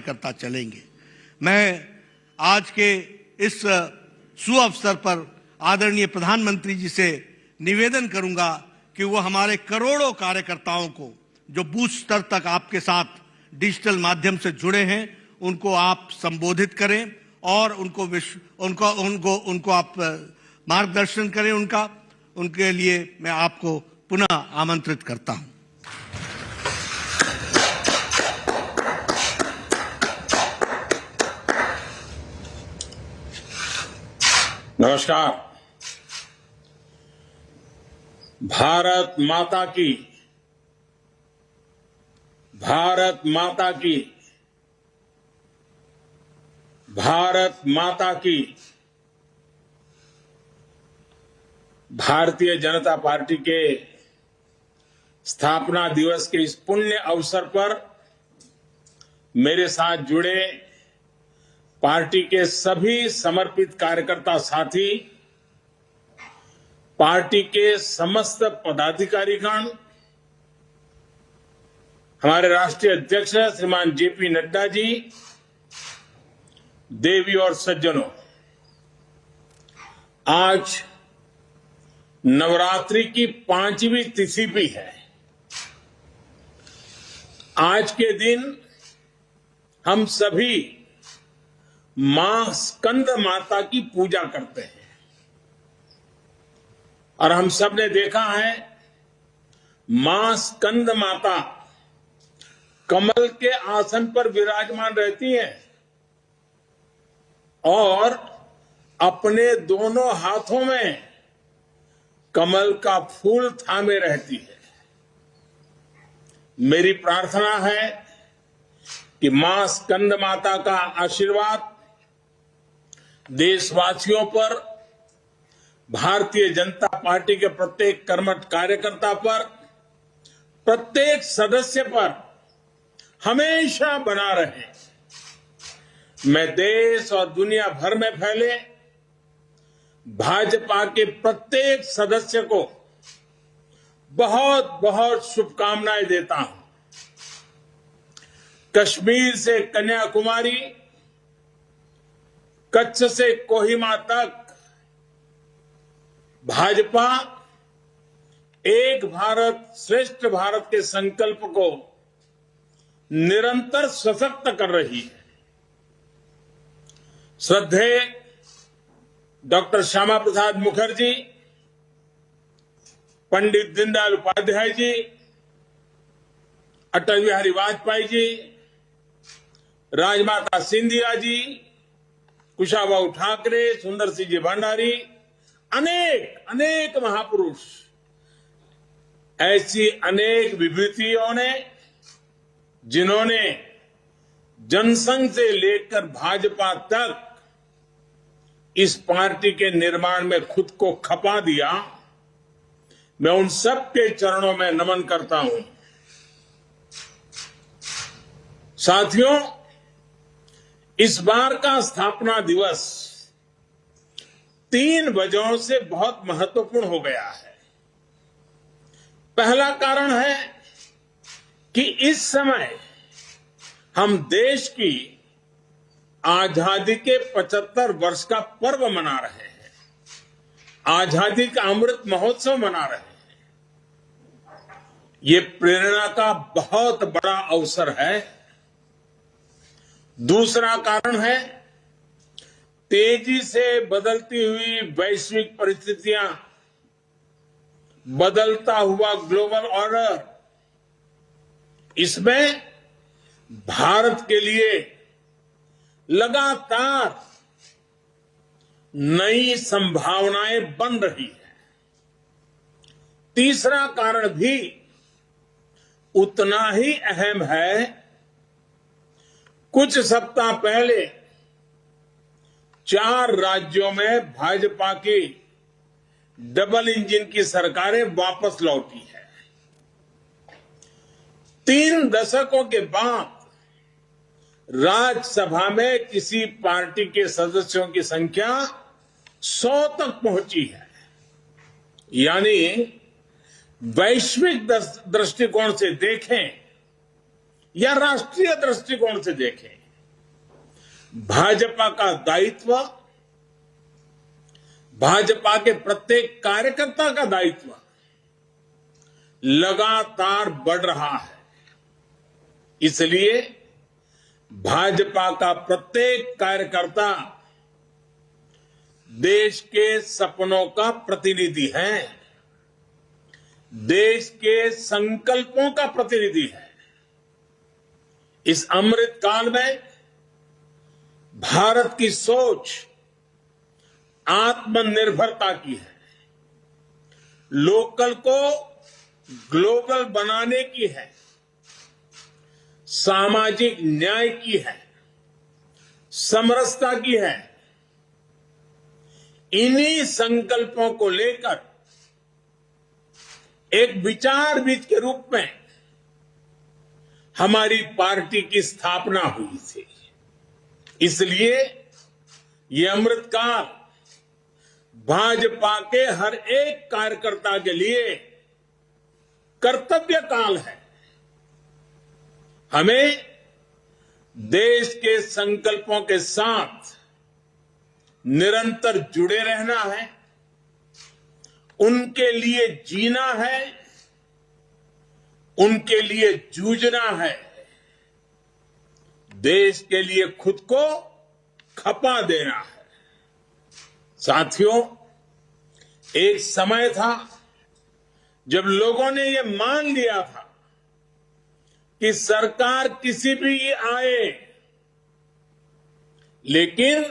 करता चलेंगे। मैं आज के इस सुअवसर पर आदरणीय प्रधानमंत्री जी से निवेदन करूंगा कि वो हमारे करोड़ों कार्यकर्ताओं को जो बूथ स्तर तक आपके साथ डिजिटल माध्यम से जुड़े हैं उनको आप संबोधित करें और उनको आप मार्गदर्शन करें। उनके लिए मैं आपको पुनः आमंत्रित करता हूं। नमस्कार। भारत माता की, भारत माता की, भारत माता की। भारतीय जनता पार्टी के स्थापना दिवस के इस पुण्य अवसर पर मेरे साथ जुड़े पार्टी के सभी समर्पित कार्यकर्ता साथी, पार्टी के समस्त पदाधिकारीगण, हमारे राष्ट्रीय अध्यक्ष श्रीमान जेपी नड्डा जी, देवी और सज्जनों, आज नवरात्रि की 5वीं तिथि भी है। आज के दिन हम सभी मां स्कंद माता की पूजा करते हैं और हम सब ने देखा है मां स्कंद माता कमल के आसन पर विराजमान रहती हैं और अपने दोनों हाथों में कमल का फूल थामे रहती है। मेरी प्रार्थना है कि मां स्कंद माता का आशीर्वाद देशवासियों पर, भारतीय जनता पार्टी के प्रत्येक कर्मठ कार्यकर्ता पर, प्रत्येक सदस्य पर हमेशा बना रहे। मैं देश और दुनिया भर में फैले भाजपा के प्रत्येक सदस्य को बहुत बहुत शुभकामनाएं देता हूं। कश्मीर से कन्याकुमारी, कच्छ से कोहिमा तक भाजपा एक भारत श्रेष्ठ भारत के संकल्प को निरंतर सशक्त कर रही है। श्रद्धेय डॉक्टर श्यामा प्रसाद मुखर्जी, पंडित दीनदयाल उपाध्याय जी, अटल बिहारी वाजपेयी जी, राजमाता सिंधिया जी, कुशाभाऊ ठाकरे, सुंदर सिंह जी भंडारी, अनेक महापुरुष, ऐसी अनेक विभूतियों ने जिन्होंने जनसंघ से लेकर भाजपा तक इस पार्टी के निर्माण में खुद को खपा दिया, मैं उन सब के चरणों में नमन करता हूं। साथियों, इस बार का स्थापना दिवस 3 वजहों से बहुत महत्वपूर्ण हो गया है। पहला कारण है कि इस समय हम देश की आजादी के 75 वर्ष का पर्व मना रहे हैं, आजादी का अमृत महोत्सव मना रहे हैं। ये प्रेरणा का बहुत बड़ा अवसर है। दूसरा कारण है तेजी से बदलती हुई वैश्विक परिस्थितियां, बदलता हुआ ग्लोबल ऑर्डर, इसमें भारत के लिए लगातार नई संभावनाएं बन रही है। तीसरा कारण भी उतना ही अहम है। कुछ सप्ताह पहले 4 राज्यों में भाजपा की डबल इंजन की सरकारें वापस लौटी है। 3 दशकों के बाद राज्यसभा में किसी पार्टी के सदस्यों की संख्या 100 तक पहुंची है। यानी वैश्विक दृष्टिकोण से देखें या राष्ट्रीय दृष्टिकोण से देखें, भाजपा का दायित्व, भाजपा के प्रत्येक कार्यकर्ता का दायित्व लगातार बढ़ रहा है। इसलिए भाजपा का प्रत्येक कार्यकर्ता देश के सपनों का प्रतिनिधि है, देश के संकल्पों का प्रतिनिधि है। इस अमृत काल में भारत की सोच आत्मनिर्भरता की है, लोकल को ग्लोबल बनाने की है, सामाजिक न्याय की है, समरसता की है। इन्हीं संकल्पों को लेकर एक विचार बीज के रूप में हमारी पार्टी की स्थापना हुई थी। इसलिए ये अमृतकाल भाजपा के हर एक कार्यकर्ता के लिए कर्तव्य काल है। हमें देश के संकल्पों के साथ निरंतर जुड़े रहना है, उनके लिए जीना है, उनके लिए जूझना है, देश के लिए खुद को खपा देना है। साथियों, एक समय था जब लोगों ने यह मान लिया था कि सरकार किसी भी आए, लेकिन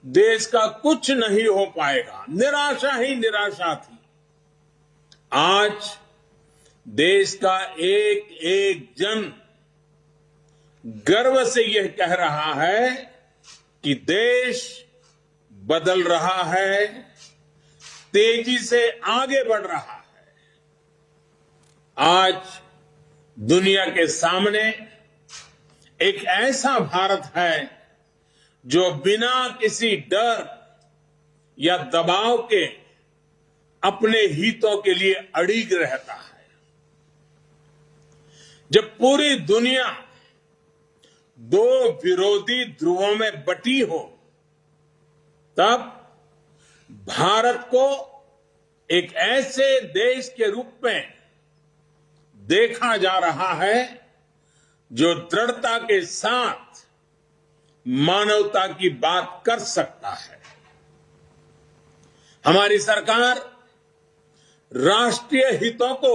देश का कुछ नहीं हो पाएगा, निराशा ही निराशा थी। आज देश का एक एक जन गर्व से यह कह रहा है कि देश बदल रहा है, तेजी से आगे बढ़ रहा है। आज दुनिया के सामने एक ऐसा भारत है जो बिना किसी डर या दबाव के अपने हितों के लिए अड़िग रहता है। जब पूरी दुनिया दो विरोधी ध्रुवों में बटी हो, तब भारत को एक ऐसे देश के रूप में देखा जा रहा है जो दृढ़ता के साथ मानवता की बात कर सकता है। हमारी सरकार राष्ट्रीय हितों को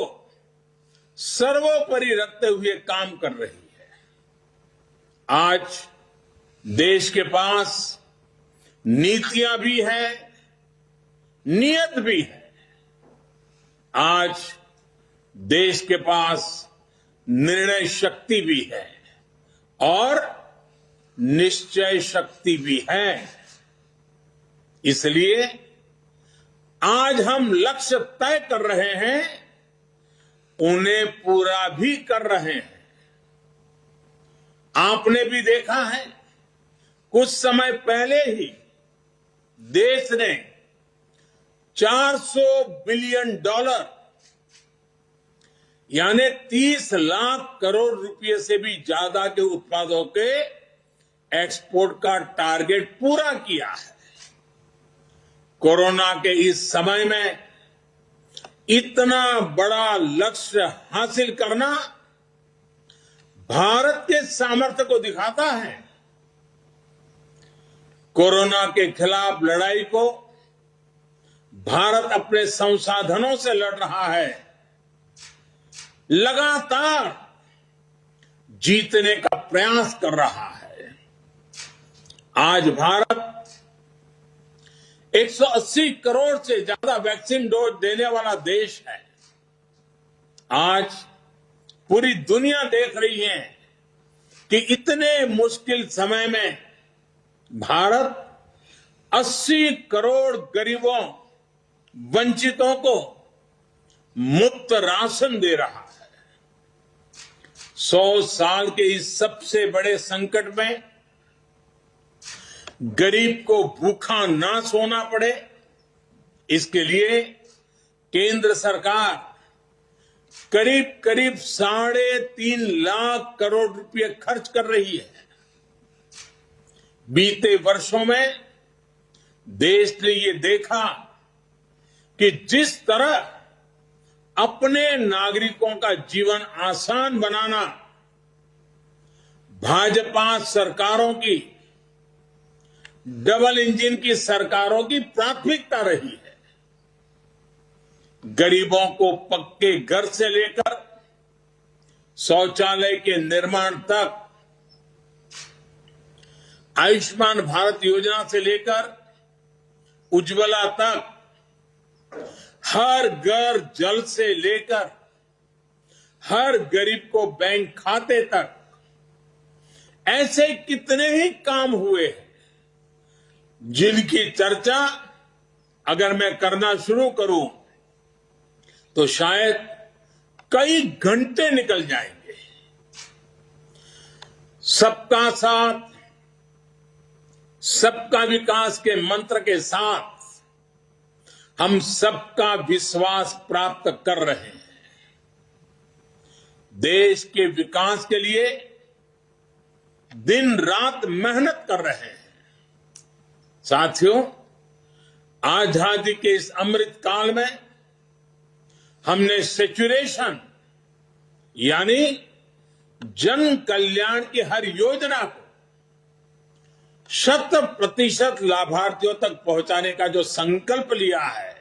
सर्वोपरि रखते हुए काम कर रही है। आज देश के पास नीतियां भी हैं, नियत भी है। आज देश के पास निर्णय शक्ति भी है और निश्चय शक्ति भी है। इसलिए आज हम लक्ष्य तय कर रहे हैं, उन्हें पूरा भी कर रहे हैं। आपने भी देखा है, कुछ समय पहले ही देश ने $400 बिलियन यानी 30 लाख करोड़ रुपए से भी ज्यादा के उत्पादों के एक्सपोर्ट का टारगेट पूरा किया है। कोरोना के इस समय में इतना बड़ा लक्ष्य हासिल करना भारत के सामर्थ्य को दिखाता है। कोरोना के खिलाफ लड़ाई को भारत अपने संसाधनों से लड़ रहा है, लगातार जीतने का प्रयास कर रहा है। आज भारत 180 करोड़ से ज्यादा वैक्सीन डोज देने वाला देश है। आज पूरी दुनिया देख रही है कि इतने मुश्किल समय में भारत 80 करोड़ गरीबों, वंचितों को मुफ्त राशन दे रहा है। 100 साल के इस सबसे बड़े संकट में गरीब को भूखा ना सोना पड़े, इसके लिए केंद्र सरकार करीब करीब 3.5 लाख करोड़ रुपए खर्च कर रही है। बीते वर्षों में देश ने ये देखा कि जिस तरह अपने नागरिकों का जीवन आसान बनाना भाजपा सरकारों की, डबल इंजन की सरकारों की प्राथमिकता रही है। गरीबों को पक्के घर से लेकर शौचालय के निर्माण तक, आयुष्मान भारत योजना से लेकर उज्ज्वला तक, हर घर जल से लेकर हर गरीब को बैंक खाते तक, ऐसे कितने ही काम हुए हैं जिनकी चर्चा अगर मैं करना शुरू करूं तो शायद कई घंटे निकल जाएंगे। सबका साथ, सबका विकास के मंत्र के साथ हम सबका विश्वास प्राप्त कर रहे हैं। देश के विकास के लिए दिन रात मेहनत कर रहे हैं। साथियों, आजादी के इस अमृत काल में हमने सेचुरेशन यानी जन कल्याण की हर योजना को 100% लाभार्थियों तक पहुंचाने का जो संकल्प लिया है,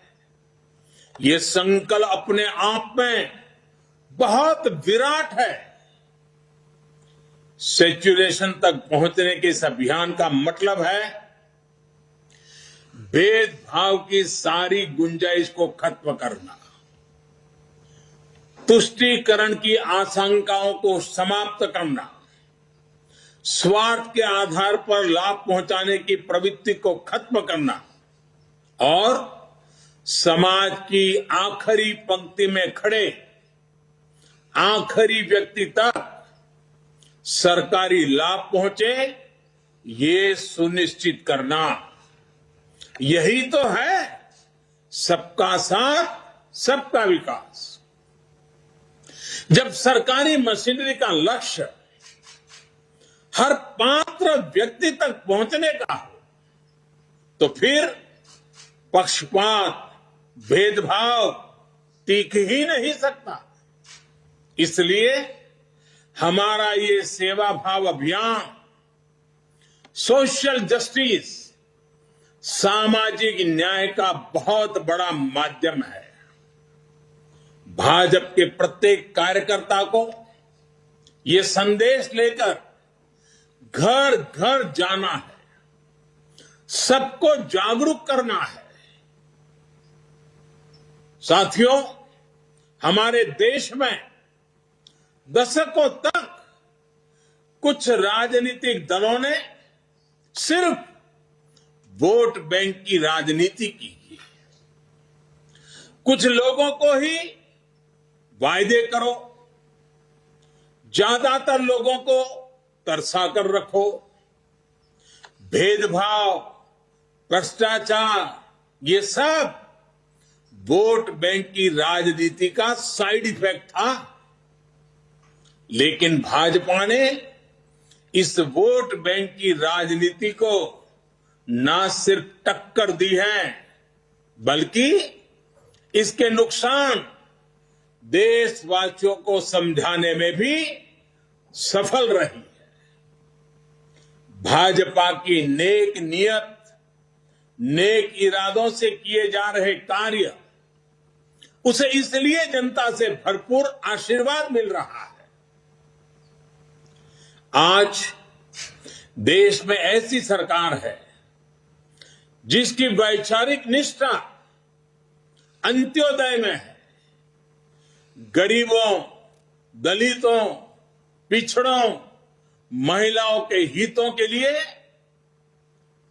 ये संकल्प अपने आप में बहुत विराट है। सेचुरेशन तक पहुंचने के इस अभियान का मतलब है भेदभाव की सारी गुंजाइश को खत्म करना, तुष्टीकरण की आशंकाओं को समाप्त करना, स्वार्थ के आधार पर लाभ पहुंचाने की प्रवृत्ति को खत्म करना और समाज की आखिरी पंक्ति में खड़े आखिरी व्यक्ति तक सरकारी लाभ पहुंचे, ये सुनिश्चित करना। यही तो है सबका साथ, सबका विकास। जब सरकारी मशीनरी का लक्ष्य हर पात्र व्यक्ति तक पहुंचने का हो तो फिर पक्षपात, भेदभाव टिक ही नहीं सकता। इसलिए हमारा ये सेवा भाव अभियान सोशल जस्टिस, सामाजिक न्याय का बहुत बड़ा माध्यम है। भाजपा के प्रत्येक कार्यकर्ता को ये संदेश लेकर घर घर जाना है, सबको जागरूक करना है। साथियों, हमारे देश में दशकों तक कुछ राजनीतिक दलों ने सिर्फ वोट बैंक की राजनीति की। कुछ लोगों को ही वायदे करो, ज्यादातर लोगों को तरसा कर रखो। भेदभाव, भ्रष्टाचार, ये सब वोट बैंक की राजनीति का साइड इफेक्ट था। लेकिन भाजपा ने इस वोट बैंक की राजनीति को ना सिर्फ टक्कर दी है, बल्कि इसके नुकसान देशवासियों को समझाने में भी सफल रही है। भाजपा की नेक नियत, नेक इरादों से किए जा रहे कार्य, उसे इसलिए जनता से भरपूर आशीर्वाद मिल रहा है। आज देश में ऐसी सरकार है जिसकी वैचारिक निष्ठा अंत्योदय में है। गरीबों, दलितों, पिछड़ों, महिलाओं के हितों के लिए,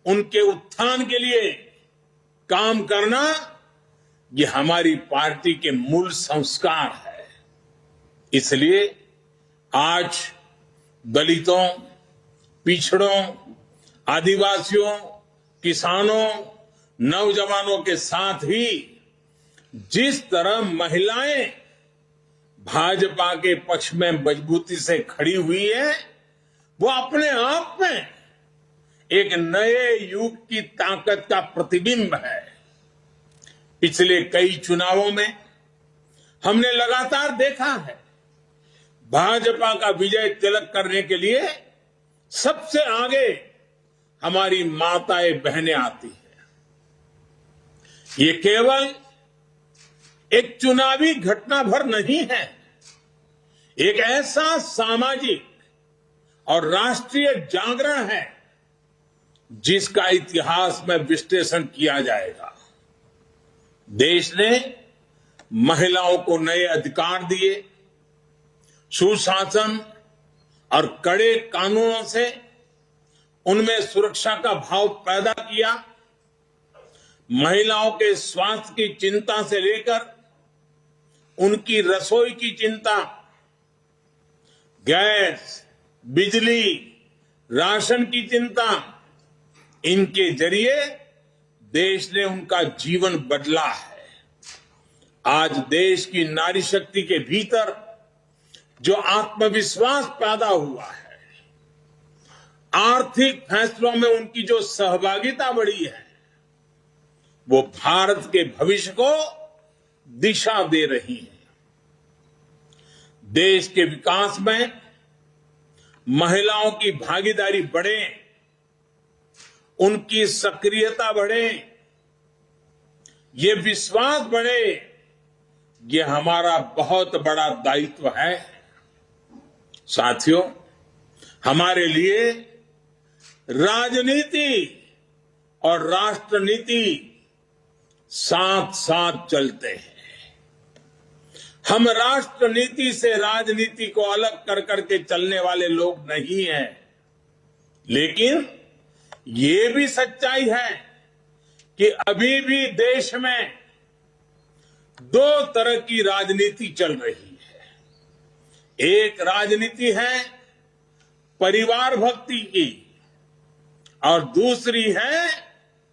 उनके उत्थान के लिए काम करना, ये हमारी पार्टी के मूल संस्कार है। इसलिए आज दलितों, पिछड़ों, आदिवासियों, किसानों, नौजवानों के साथ ही जिस तरह महिलाएं भाजपा के पक्ष में मजबूती से खड़ी हुई है, वो अपने आप में एक नए युग की ताकत का प्रतिबिंब है। पिछले कई चुनावों में हमने लगातार देखा है, भाजपा का विजय तिलक करने के लिए सबसे आगे हमारी माताएं बहनें आती हैं। ये केवल एक चुनावी घटना भर नहीं है, एक ऐसा सामाजिक और राष्ट्रीय जागरण है जिसका इतिहास में विश्लेषण किया जाएगा। देश ने महिलाओं को नए अधिकार दिए, सुशासन और कड़े कानूनों से उनमें सुरक्षा का भाव पैदा किया। महिलाओं के स्वास्थ्य की चिंता से लेकर उनकी रसोई की चिंता, गैस, बिजली, राशन की चिंता, इनके जरिए देश ने उनका जीवन बदला है। आज देश की नारी शक्ति के भीतर जो आत्मविश्वास पैदा हुआ है, आर्थिक फैसलों में उनकी जो सहभागिता बढ़ी है, वो भारत के भविष्य को दिशा दे रही है। देश के विकास में महिलाओं की भागीदारी बढ़े, उनकी सक्रियता बढ़े, ये विश्वास बढ़े, ये हमारा बहुत बड़ा दायित्व है। साथियों, हमारे लिए राजनीति और राष्ट्रनीति साथ साथ चलते हैं। हम राष्ट्रनीति से राजनीति को अलग कर करके चलने वाले लोग नहीं हैं, लेकिन ये भी सच्चाई है कि अभी भी देश में दो तरह की राजनीति चल रही है। एक राजनीति है परिवार भक्ति की और दूसरी है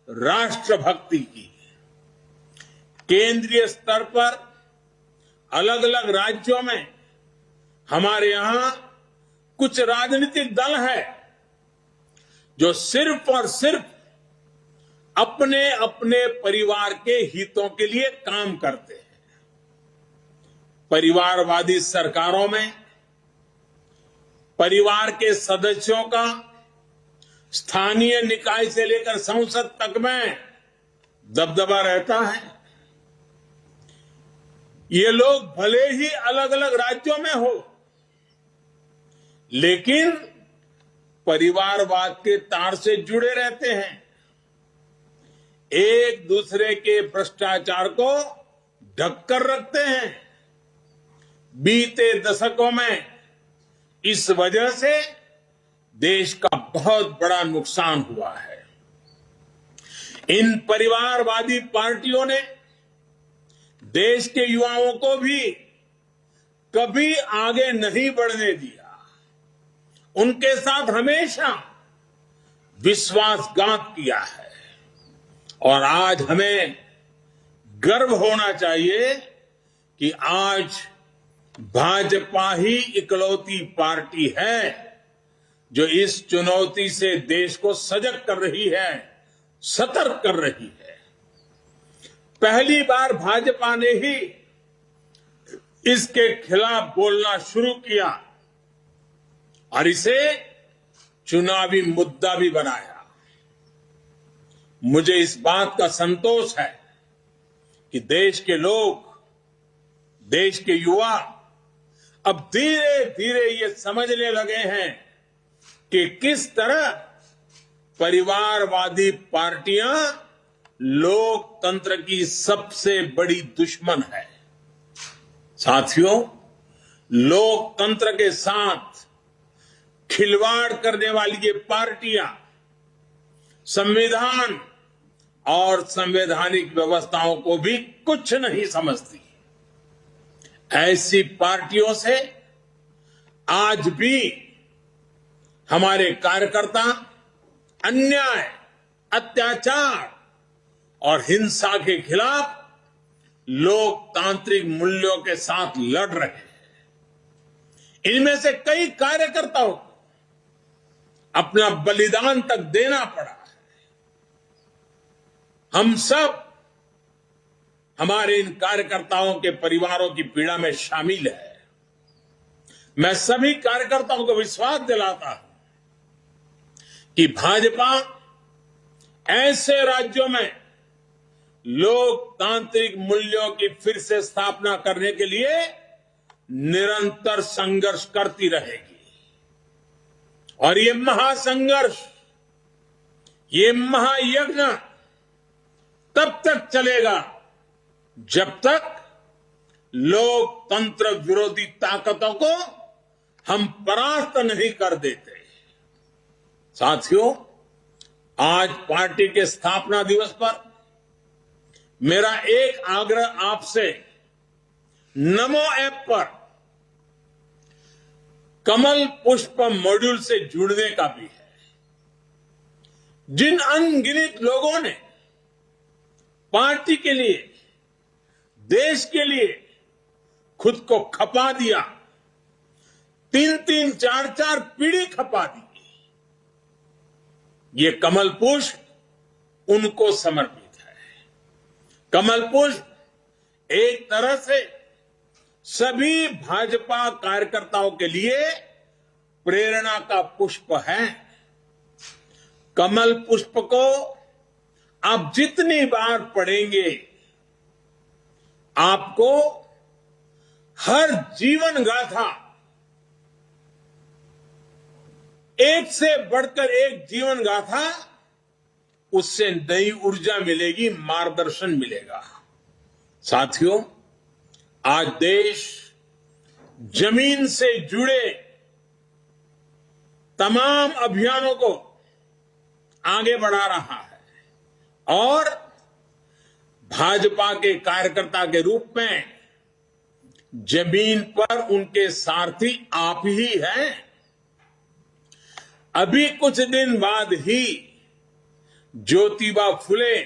राष्ट्र भक्ति की। केंद्रीय स्तर पर अलग अलग राज्यों में हमारे यहां कुछ राजनीतिक दल है जो सिर्फ और सिर्फ अपने अपने परिवार के हितों के लिए काम करते हैं। परिवारवादी सरकारों में परिवार के सदस्यों का स्थानीय निकाय से लेकर संसद तक में दबदबा रहता है। ये लोग भले ही अलग अलग राज्यों में हो, लेकिन परिवारवाद के तार से जुड़े रहते हैं। एक दूसरे के भ्रष्टाचार को ढककर रखते हैं। बीते दशकों में इस वजह से देश का बहुत बड़ा नुकसान हुआ है। इन परिवारवादी पार्टियों ने देश के युवाओं को भी कभी आगे नहीं बढ़ने दिया। उनके साथ हमेशा विश्वासघात किया है। और आज हमें गर्व होना चाहिए कि आज भाजपा ही इकलौती पार्टी है जो इस चुनौती से देश को सजग कर रही है, सतर्क कर रही है। पहली बार भाजपा ने ही इसके खिलाफ बोलना शुरू किया और इसे चुनावी मुद्दा भी बनाया। मुझे इस बात का संतोष है कि देश के लोग, देश के युवा अब धीरे धीरे ये समझने लगे हैं कि किस तरह परिवारवादी पार्टियां लोकतंत्र की सबसे बड़ी दुश्मन है। साथियों, लोकतंत्र के साथ खिलवाड़ करने वाली ये पार्टियां संविधान और संवैधानिक व्यवस्थाओं को भी कुछ नहीं समझती। ऐसी पार्टियों से आज भी हमारे कार्यकर्ता अन्याय, अत्याचार और हिंसा के खिलाफ लोकतांत्रिक मूल्यों के साथ लड़ रहे हैं। इनमें से कई कार्यकर्ताओं को अपना बलिदान तक देना पड़ा है। हम सब हमारे इन कार्यकर्ताओं के परिवारों की पीड़ा में शामिल है। मैं सभी कार्यकर्ताओं को विश्वास दिलाता हूं कि भाजपा ऐसे राज्यों में लोकतांत्रिक मूल्यों की फिर से स्थापना करने के लिए निरंतर संघर्ष करती रहेगी। और ये महासंघर्ष, ये महायज्ञ तब तक चलेगा जब तक लोकतंत्र विरोधी ताकतों को हम परास्त नहीं कर देते। साथियों, आज पार्टी के स्थापना दिवस पर मेरा एक आग्रह आपसे नमो ऐप पर कमल पुष्प मॉड्यूल से जुड़ने का भी है। जिन अनगिनत लोगों ने पार्टी के लिए, देश के लिए खुद को खपा दिया, 3-3, 4-4 पीढ़ी खपा दी, ये कमल पुष्प उनको समर्पित है। कमल पुष्प एक तरह से सभी भाजपा कार्यकर्ताओं के लिए प्रेरणा का पुष्प है। कमल पुष्प को आप जितनी बार पढ़ेंगे, आपको हर जीवन गाथा, एक से बढ़कर एक जीवन गाथा, उससे नई ऊर्जा मिलेगी, मार्गदर्शन मिलेगा। साथियों, आज देश जमीन से जुड़े तमाम अभियानों को आगे बढ़ा रहा है और भाजपा के कार्यकर्ता के रूप में जमीन पर उनके सारथी आप ही हैं। अभी कुछ दिन बाद ही ज्योतिबा फुले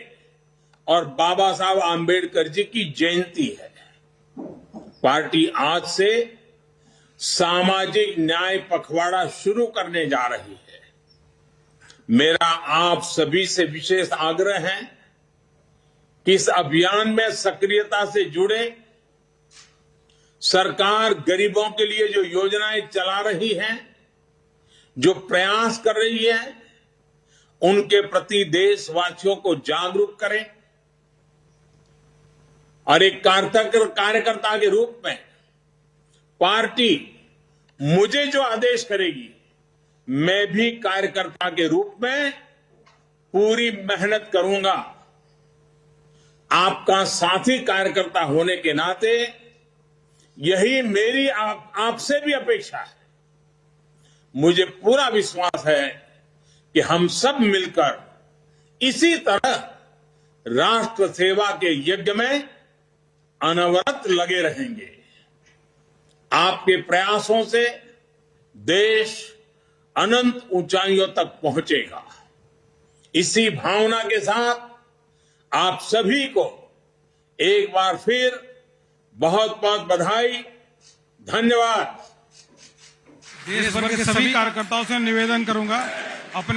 और बाबा साहब आंबेडकर जी की जयंती है। पार्टी आज से सामाजिक न्याय पखवाड़ा शुरू करने जा रही है। मेरा आप सभी से विशेष आग्रह है कि इस अभियान में सक्रियता से जुड़े। सरकार गरीबों के लिए जो योजनाएं चला रही है, जो प्रयास कर रही है, उनके प्रति देशवासियों को जागरूक करें और एक कार्यकर्ता के रूप में पार्टी मुझे जो आदेश करेगी, मैं भी कार्यकर्ता के रूप में पूरी मेहनत करूंगा। आपका साथी कार्यकर्ता होने के नाते यही मेरी आपसे भी अपेक्षा है। मुझे पूरा विश्वास है कि हम सब मिलकर इसी तरह राष्ट्र सेवा के यज्ञ में अनवरत लगे रहेंगे। आपके प्रयासों से देश अनंत ऊंचाइयों तक पहुंचेगा। इसी भावना के साथ आप सभी को एक बार फिर बहुत बहुत बधाई, धन्यवाद। देश भर के सभी कार्यकर्ताओं से निवेदन करूंगा, अपने